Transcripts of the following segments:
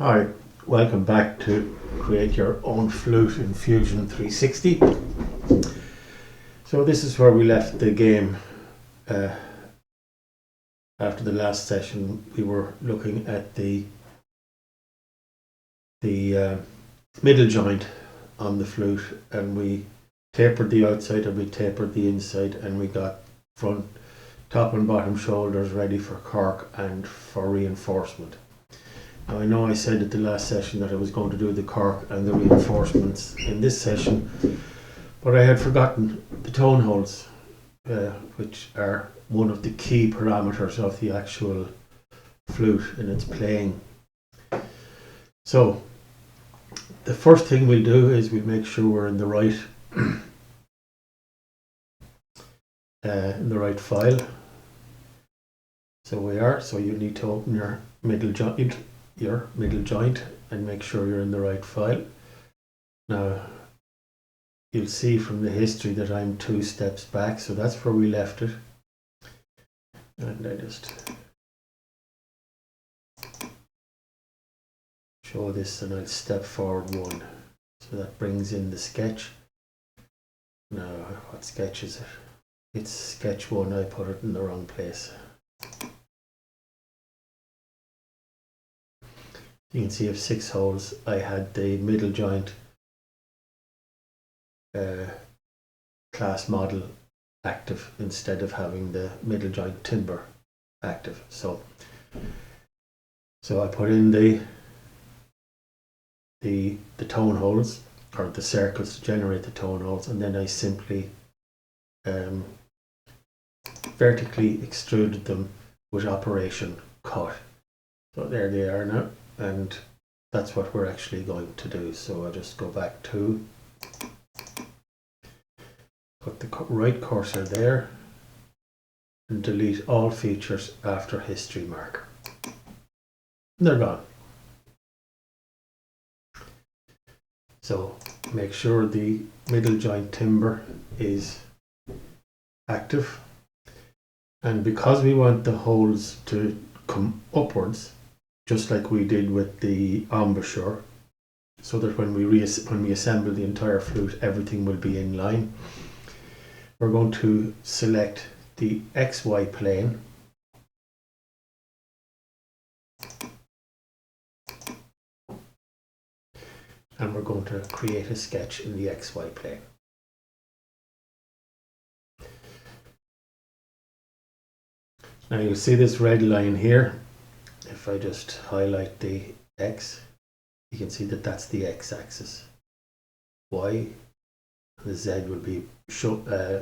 Hi, welcome back to create your own flute in Fusion 360. So this is where we left the game. After the last session, we were looking at the middle joint on the flute, and we tapered the outside and we tapered the inside, and we got front, top and bottom shoulders ready for cork and for reinforcement. Now, I know I said at the last session that I was going to do the cork and the reinforcements in this session, but I had forgotten the tone holes, which are one of the key parameters of the actual flute in its playing. So the first thing we'll do is we'll make sure we're in the right file. So we are. So you need to open your middle joint and make sure you're in the right file. Now you'll see from the history that I'm 2 steps back, so that's where we left it. And I just show this and I'll step forward 1. So that brings in the sketch. Now, what sketch is it? It's sketch 1, I put it in the wrong place. You can see I have 6 holes. I had the middle joint class model active instead of having the middle joint timber active. So I put in the tone holes, or the circles to generate the tone holes, and then I simply vertically extruded them with operation cut. So there they are now, and that's what we're actually going to do. So I'll just go back to put the right cursor there and delete all features after history mark. They're gone. So make sure the middle joint timber is active, and because we want the holes to come upwards, just like we did with the embouchure, so that when we assemble the entire flute, everything will be in line, we're going to select the XY plane and we're going to create a sketch in the XY plane. Now you'll see this red line here. If I just highlight the X, you can see that that's the X-axis. Y, the Z will be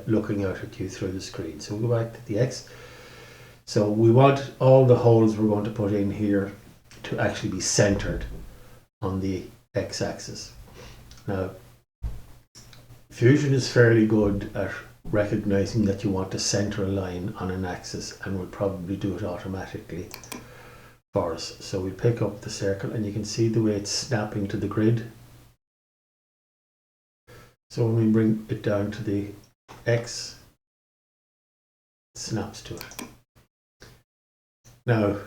looking out at you through the screen. So we'll go back to the X. So we want all the holes we're going to put in here to actually be centered on the X-axis. Now, Fusion is fairly good at recognizing that you want to center a line on an axis, and will probably do it automatically for us. So we pick up the circle, and you can see the way it's snapping to the grid. So when we bring it down to the X, it snaps to it. Now,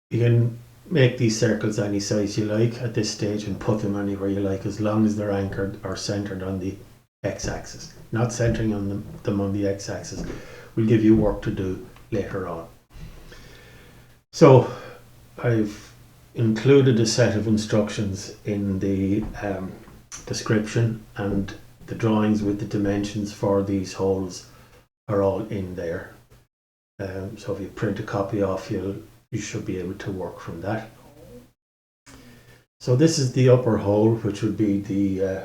you can make these circles any size you like at this stage and put them anywhere you like, as long as they're anchored or centered on the X-axis. Not centering on them on the X-axis will give you work to do later on. So I've included a set of instructions in the description, and the drawings with the dimensions for these holes are all in there. So if you print a copy off, you should be able to work from that. So this is the upper hole, which would be the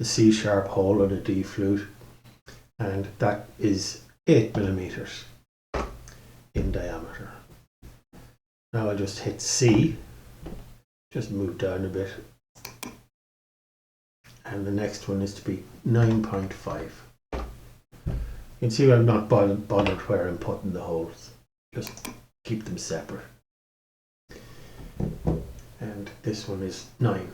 C sharp hole on a D flute, and that is 8 millimeters in diameter. Now I'll just hit C, just move down a bit, and the next one is to be 9.5. You can see I'm not bothered where I'm putting the holes, just keep them separate. And this one is 9.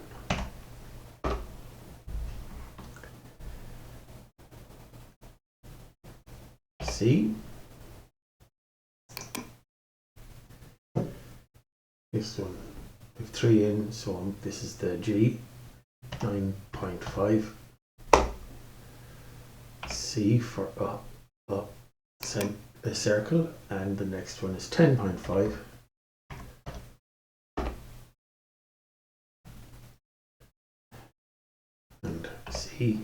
C, This one, we have 3 in, so this is the G, 9.5. C for a circle, and the next one is 10.5. And C.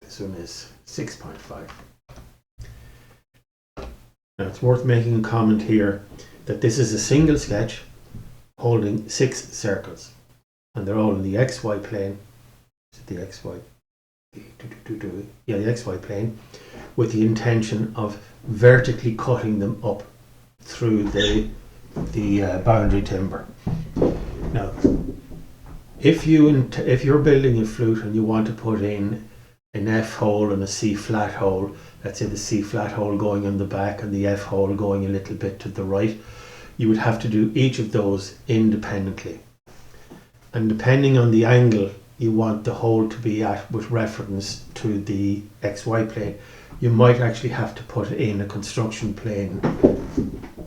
This one is 6.5. Now it's worth making a comment here that this is a single sketch holding 6 circles, and they're all in the XY plane. Is it the XY? Yeah, the XY plane, with the intention of vertically cutting them up through the boundary timber. Now, if you're building a flute and you want to put in an F hole and a C flat hole, let's say the C flat hole going on the back and the F hole going a little bit to the right, you would have to do each of those independently. And depending on the angle you want the hole to be at with reference to the XY plane, you might actually have to put in a construction plane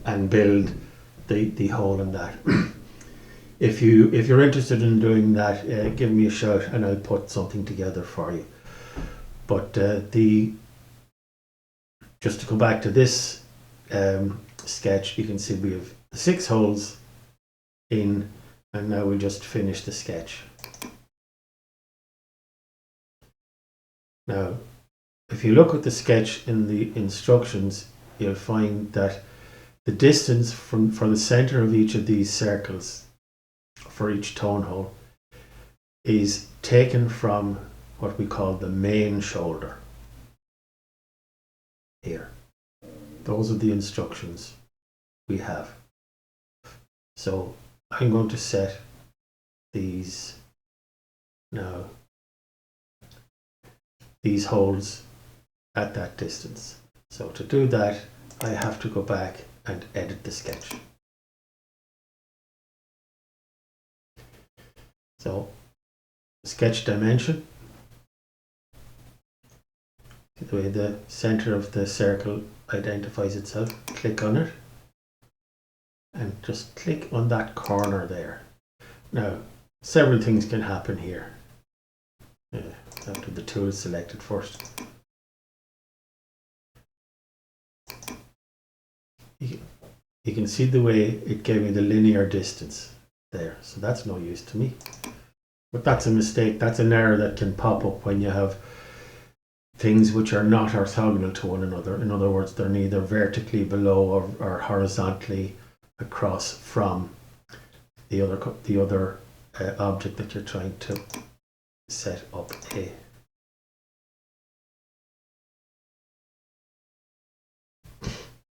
and build the hole in that. If you're interested in doing that, give me a shout and I'll put something together for you. But just to go back to this sketch, you can see we have 6 holes in, and now we'll just finish the sketch. Now, if you look at the sketch in the instructions, you'll find that the distance for the center of each of these circles for each tone hole is taken from what we call the main shoulder. Here. Those are the instructions we have. So I'm going to set these now, these holes at that distance. So to do that, I have to go back and edit the sketch. So sketch dimension, the way the center of the circle identifies itself, click on it and just click on that corner there. Now several things can happen here. After the tool is selected first. You can see the way it gave me the linear distance there, so that's no use to me. But that's a mistake, that's an error that can pop up when you have things which are not orthogonal to one another. In other words, they're neither vertically below or horizontally across from the other object that you're trying to set up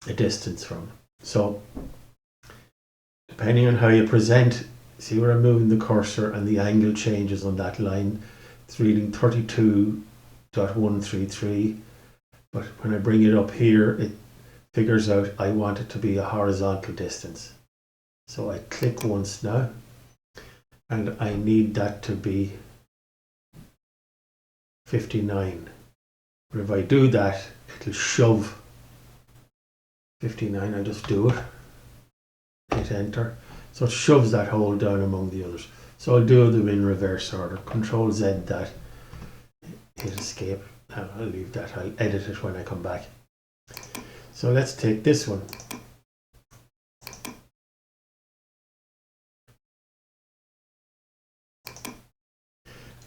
a distance from. So depending on how you present, see where I'm moving the cursor and the angle changes on that line. It's reading 32.133, but when I bring it up here, it figures out I want it to be a horizontal distance. So I click once now, and I need that to be 59. But if I do that, it'll shove 59. I just do it, hit enter. So it shoves that hole down among the others. So I'll do them in reverse order. Control Z that, hit escape. I'll leave that, I'll edit it when I come back. So let's take this one.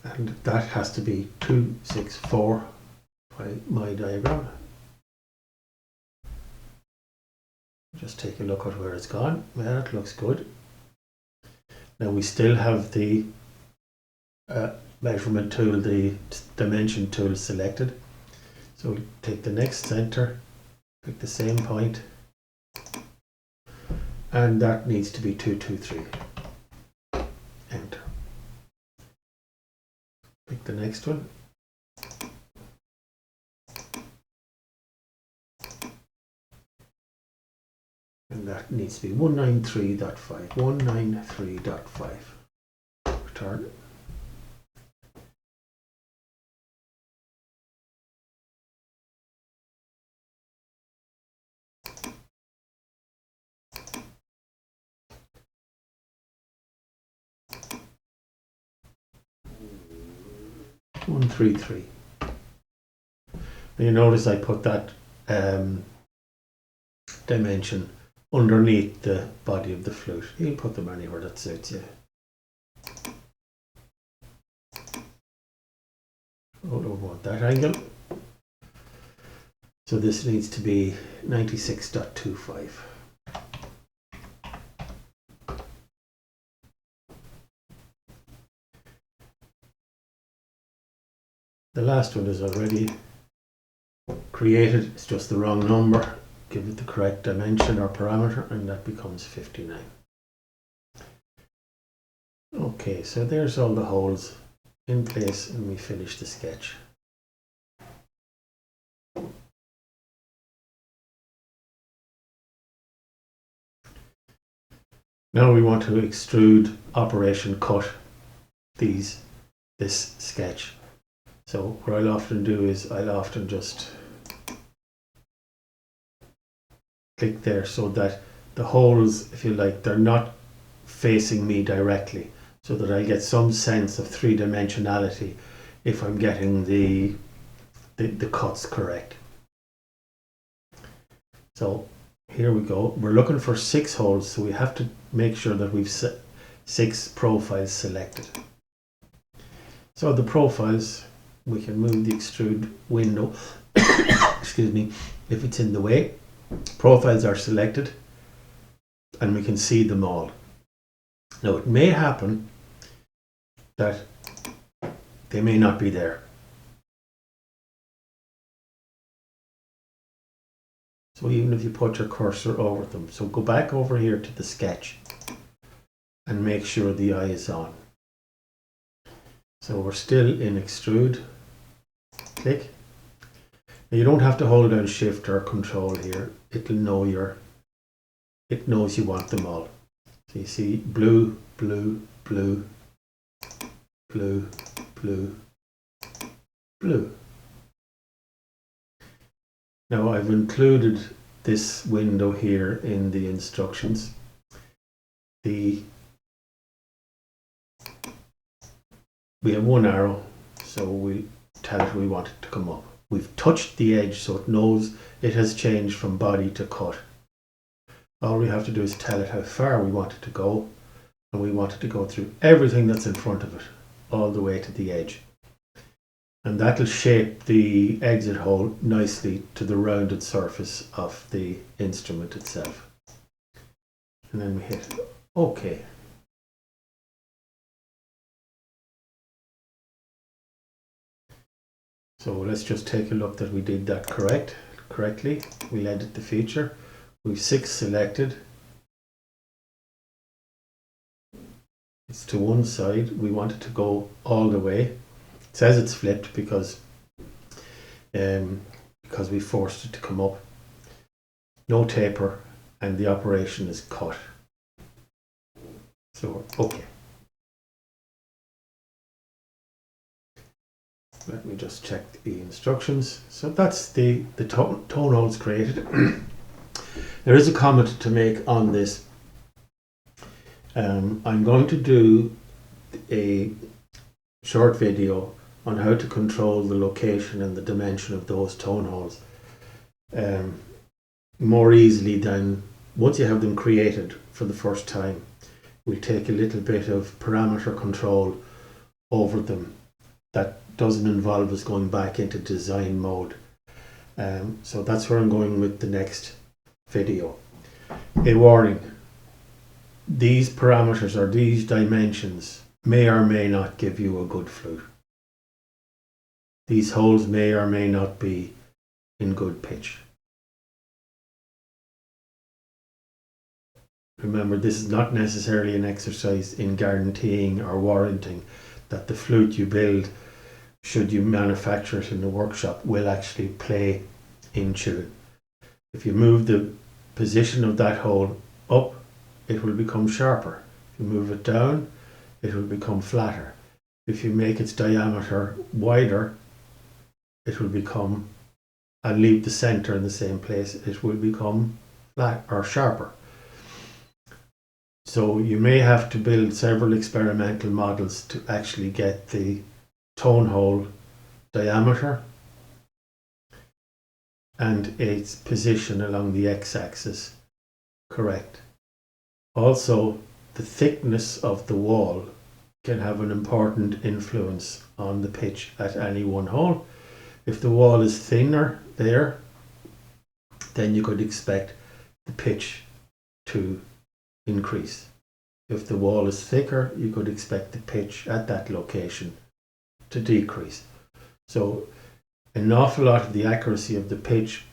And that has to be 264 by my diagram. Just take a look at where it's gone. Yeah, it looks good. Now we still have the measurement tool, the dimension tool selected. So we'll take the next center, pick the same point, and that needs to be 223. Enter. Pick the next one. And that needs to be 193.5. 193.5. Return. 133. You notice I put that dimension underneath the body of the flute. You can put them anywhere that suits you. Oh, don't want that angle. So this needs to be 96.25. The last one is already created, it's just the wrong number. Give it the correct dimension or parameter and that becomes 59. Okay, so there's all the holes in place and we finish the sketch. Now we want to extrude operation cut this sketch. So what I'll often do is I'll often just click there so that the holes, if you like, they're not facing me directly, so that I get some sense of three-dimensionality if I'm getting the cuts correct. So here we go. We're looking for 6 holes, so we have to make sure that we've 6 profiles selected. So the profiles, we can move the extrude window, excuse me, if it's in the way. Profiles are selected and we can see them all. Now it may happen that they may not be there. So even if you put your cursor over them, so go back over here to the sketch and make sure the eye is on. So we're still in extrude, click. Now you don't have to hold down shift or control here, it knows you want them all. So you see blue, blue, blue, blue, blue, blue. Now I've included this window here in the instructions. We have one arrow, so we tell it we want it to come up. We've touched the edge so it knows it has changed from body to cut. All we have to do is tell it how far we want it to go, and we want it to go through everything that's in front of it, all the way to the edge. And that'll shape the exit hole nicely to the rounded surface of the instrument itself. And then we hit OK. So let's just take a look that we did that correctly. We'll edit the feature. We've 6 selected. It's to one side. We want it to go all the way. It says it's flipped because we forced it to come up. No taper, and the operation is cut. So okay. Let me just check the instructions. So that's the tone holes created. There is a comment to make on this. I'm going to do a short video on how to control the location and the dimension of those tone holes more easily than once you have them created for the first time. We'll take a little bit of parameter control over them that doesn't involve us going back into design mode. So that's where I'm going with the next video. A warning, these parameters or these dimensions may or may not give you a good flute. These holes may or may not be in good pitch. Remember, this is not necessarily an exercise in guaranteeing or warranting that the flute you build, should you manufacture it in the workshop, will actually play in tune. If you move the position of that hole up, it will become sharper. If you move it down, it will become flatter. If you make its diameter wider, it will become, and leave the center in the same place, it will become flat or sharper. So you may have to build several experimental models to actually get the tone hole diameter and its position along the x-axis correct. Also, the thickness of the wall can have an important influence on the pitch at any one hole. If the wall is thinner there, then you could expect the pitch to increase. If the wall is thicker, you could expect the pitch at that location to decrease. So an awful lot of the accuracy of the pitch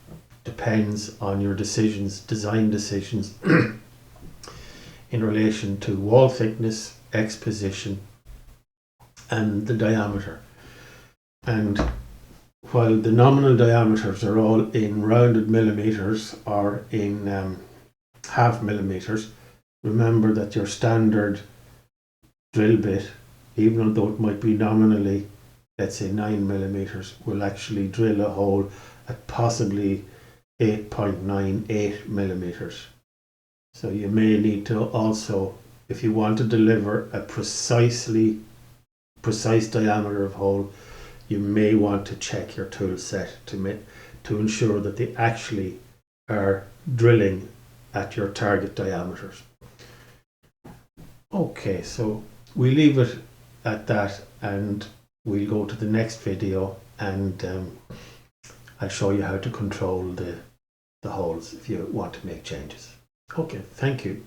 depends on your decisions, design decisions in relation to wall thickness, X position and the diameter. And while the nominal diameters are all in rounded millimeters or in half millimeters, remember that your standard drill bit, even though it might be nominally, let's say 9 millimeters, will actually drill a hole at possibly 8.98 millimeters. So you may need to also, if you want to deliver a precise diameter of hole, you may want to check your tool set to ensure that they actually are drilling at your target diameters. Okay, so we leave it at that and we'll go to the next video and I'll show you how to control the holes if you want to make changes. Okay, thank you.